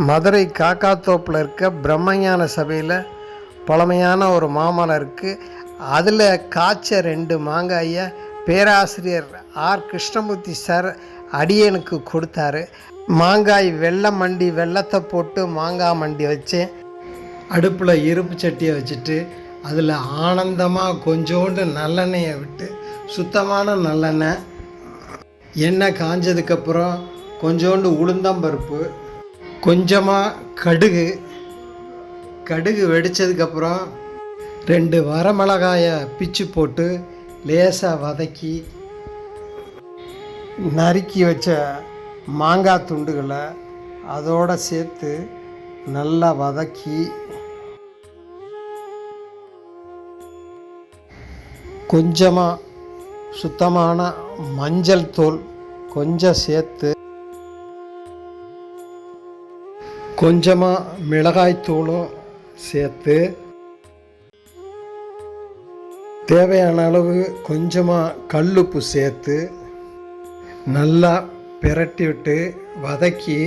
மதுரை காக்காத்தோப்பில் இருக்க பிரம்மஞான சபையில் பழமையான ஒரு மாமரம் இருக்குது. அதில் காய்ச்ச 2 மாங்காயை பேராசிரியர் ஆர் கிருஷ்ணமூர்த்தி சார் அடியனுக்கு கொடுத்தாரு. மாங்காய் வெள்ளத்தை போட்டு மாங்காய் மண்டி வச்சேன். அடுப்பில் இருப்பு சட்டியை வச்சுட்டு அதில் ஆனந்தமாக கொஞ்சோண்டு நல்லெண்ணெயை விட்டு, சுத்தமான நல்லெண்ணெய், எண்ணெய் காஞ்சதுக்கப்புறம் கொஞ்சோண்டு உளுந்தம்பருப்பு, கொஞ்சமாக கடுகு வெடித்ததுக்கப்புறம் 2 வரமிளகாயை பிச்சு போட்டு லேசாக வதக்கி, நறுக்கி வச்ச மாங்காய் துண்டுகளை அதோடு சேர்த்து நல்லா வதக்கி, கொஞ்சமாக சுத்தமான மஞ்சள் தூள் கொஞ்சம் சேர்த்து, கொஞ்சமாக மிளகாய்த்தூளும் சேர்த்து, தேவையான அளவு கொஞ்சமாக கல்லுப்பு சேர்த்து நல்லா பிரட்டி விட்டு வதக்கி,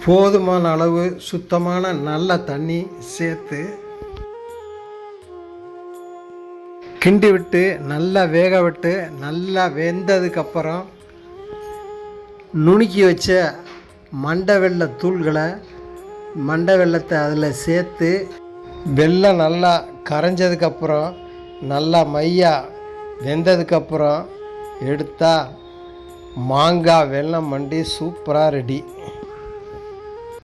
போதுமான அளவு சுத்தமான நல்ல தண்ணி சேர்த்து கிண்டி விட்டு நல்லா வேக விட்டு, நல்லா வெந்ததுக்கப்புறம் நுணுக்கி வச்ச மண்டை வெள்ளத்தை அதில் சேர்த்து, வெல்லம் நல்லா கரைஞ்சதுக்கப்புறம் நல்லா மையாக வெந்ததுக்கப்புறம் எடுத்தால் மாங்காய் வெல்லம் மண்டி சூப்பராக ரெடி.